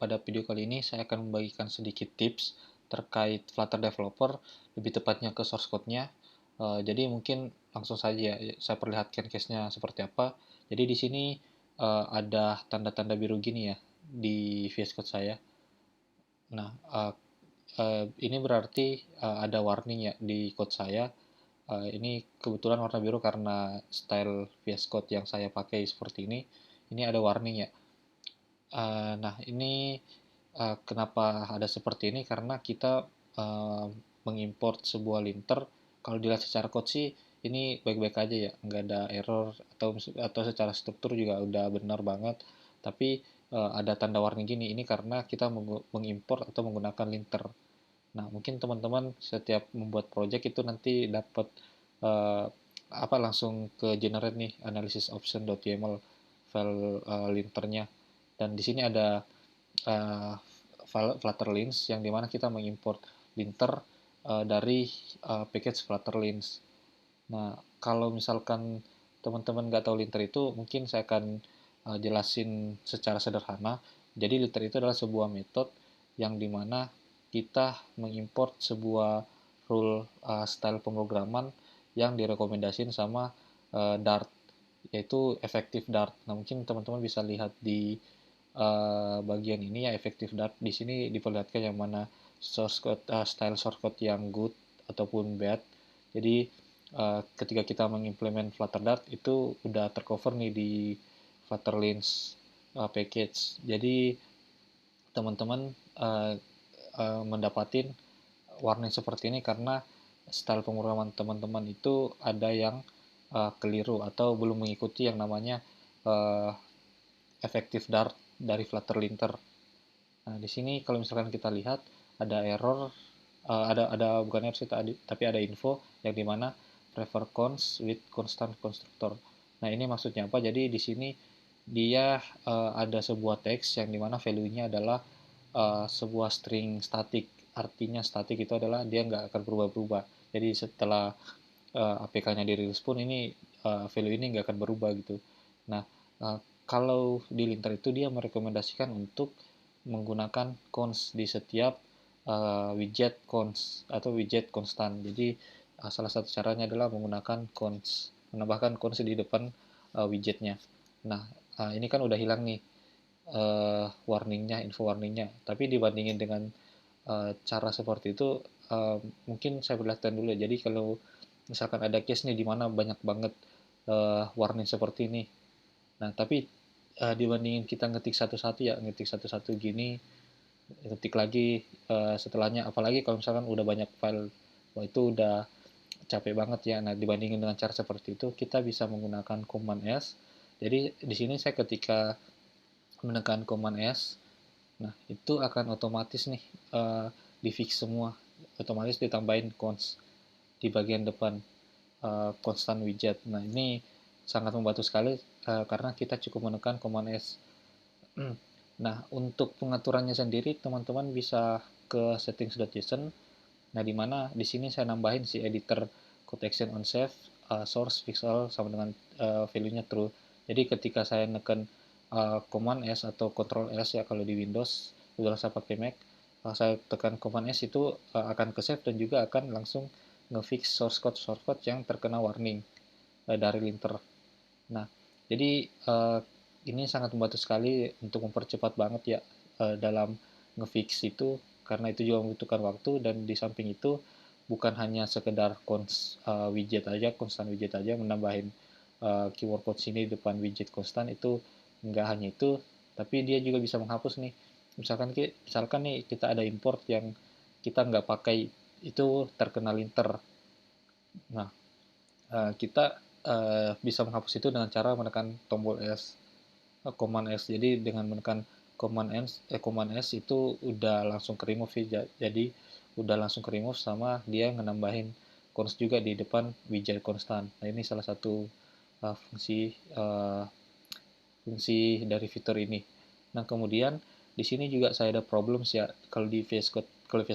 pada video kali ini saya akan membagikan sedikit tips terkait Flutter Developer, lebih tepatnya ke source code-nya. Jadi mungkin langsung saja ya, saya perlihatkan case-nya seperti apa. Jadi di sini ada tanda-tanda biru gini ya di VS Code saya. Nah, ini berarti ada warning ya di code saya. Ini kebetulan warna biru karena style VS Code yang saya pakai seperti ini. Ini ada warning ya. Nah, ini kenapa ada seperti ini? Karena kita mengimport sebuah linter. Kalau dilihat secara code sih ini baik-baik aja ya, nggak ada error atau secara struktur juga udah benar banget. Tapi ada tanda warning gini. Ini karena kita mengimport atau menggunakan linter. Nah, mungkin teman-teman setiap membuat project itu nanti dapat uh, apa langsung ke generate nih analysis option.yml file linternya. Dan di sini ada uh, Flutterlins yang dimana kita mengimport linter dari package Flutterlins. Nah, kalau misalkan teman-teman nggak tahu linter itu, mungkin saya akan jelasin secara sederhana. Jadi linter itu adalah sebuah metode yang dimana kita mengimport sebuah rule style pemrograman yang direkomendasiin sama Dart, yaitu effective Dart. Nah, mungkin teman-teman bisa lihat di bagian ini ya, effective Dart. Di sini diperlihatkan yang mana source code, style source code yang good ataupun bad. Jadi ketika kita mengimplement Flutter Dart itu udah tercover nih di Flutterlins package. Jadi teman-teman mendapatin warning seperti ini karena style pemrograman teman-teman itu ada yang keliru atau belum mengikuti yang namanya uh, effective Dart dari Flutter Linter. Nah, di sini kalau misalkan kita lihat ada error, ada bukan error sih tadi, tapi ada info yang dimana prefer cons with constant constructor. Nah, ini maksudnya apa? Jadi di sini dia ada sebuah teks yang dimana value-nya adalah sebuah string static. Artinya static itu adalah dia nggak akan berubah-berubah. Jadi setelah APK-nya dirilis pun ini value ini nggak akan berubah gitu. Nah, kalau di linter itu dia merekomendasikan untuk menggunakan cons di setiap widget cons atau widget konstan. Jadi salah satu caranya adalah menggunakan cons, menambahkan cons di depan widgetnya. Nah, ini kan udah hilang nih warningnya, info warningnya. Tapi dibandingin dengan cara seperti itu, mungkin saya perlihatkan dulu. Jadi kalau misalkan ada case nih di mana banyak banget warning seperti ini. Nah, tapi dibandingin kita ngetik satu-satu ya, ngetik satu-satu gini, ketik lagi setelahnya, apalagi kalau misalkan udah banyak file, wah itu udah capek banget ya. Nah, dibandingin dengan cara seperti itu, kita bisa menggunakan Command S. Jadi di sini saya ketika menekan Command S, nah itu akan otomatis nih di fix semua, otomatis ditambahin cons di bagian depan constant widget. Nah, ini sangat membantu sekali karena kita cukup menekan Command S. Nah, untuk pengaturannya sendiri teman-teman bisa ke settings.json. Nah, di mana di sini saya nambahin si editor code action on save, source pixel sama dengan value-nya true. Jadi ketika saya neken Command S atau Control S ya kalau di Windows, udah saya pakai Mac, saya tekan Command S itu akan ke save dan juga akan langsung ngefix source code yang terkena warning dari linter. Nah, jadi ini sangat membantu sekali untuk mempercepat banget ya dalam ngefix itu karena itu juga membutuhkan waktu dan di samping itu bukan hanya sekedar widget aja, konstan widget aja menambahin keyword code sini depan widget konstan itu nggak hanya itu, tapi dia juga bisa menghapus nih. Misalkan nih kita ada import yang kita nggak pakai itu terkena linter. Nah, kita bisa menghapus itu dengan cara menekan tombol S, Command S. Jadi dengan menekan Command S itu udah langsung ke remove ya. Jadi udah langsung ke remove sama dia ngenambahin cons juga di depan widget konstan. Nah, ini salah satu uh, fungsi uh, fungsi dari fitur ini. Nah, kemudian di sini juga saya ada problems ya. Kalau VS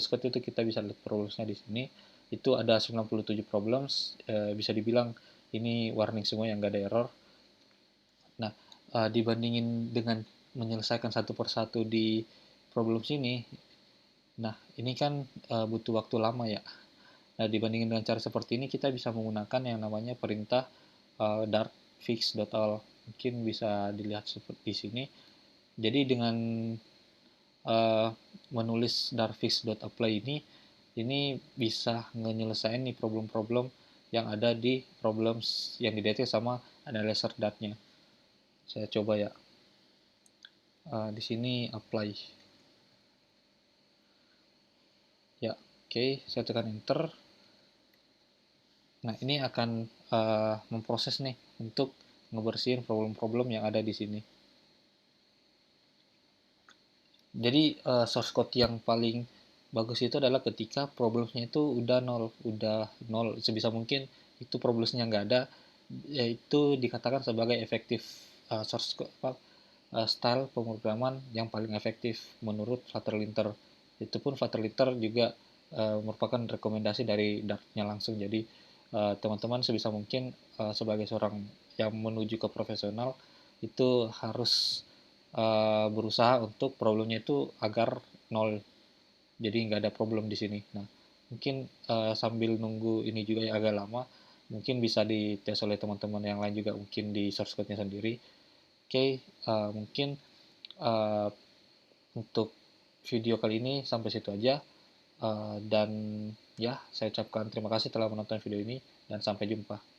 Code itu kita bisa lihat problemsnya di sini. Itu ada 97 problems, bisa dibilang ini warning semua yang nggak ada error. Nah, dibandingin dengan menyelesaikan satu persatu di problem sini. Nah, ini kan butuh waktu lama ya. Nah, dibandingin dengan cara seperti ini, kita bisa menggunakan yang namanya perintah dart fix.all. Mungkin bisa dilihat seperti di sini. Jadi dengan uh, menulis dartfix.apply ini bisa nyelesain nih problem-problem yang ada di problems yang didetek sama analyzer Dart-nya. Saya coba ya. Di sini apply. Ya, oke, saya tekan enter. Nah, ini akan memproses nih untuk ngebersihin problem-problem yang ada di sini. Jadi source code yang paling bagus itu adalah ketika problemnya itu udah nol sebisa mungkin itu problemnya nggak ada, yaitu dikatakan sebagai efektif source code, style pemrograman yang paling efektif menurut Flutter itu pun Flutter juga merupakan rekomendasi dari Dart-nya langsung. Jadi teman-teman sebisa mungkin sebagai seorang yang menuju ke profesional itu harus berusaha untuk problemnya itu agar nol, jadi nggak ada problem di sini. Nah, mungkin sambil nunggu ini juga yang agak lama, mungkin bisa dites oleh teman-teman yang lain juga, mungkin di source code-nya sendiri. Oke, mungkin uh, untuk video kali ini sampai situ aja. Dan ya, saya ucapkan terima kasih telah menonton video ini, dan sampai jumpa.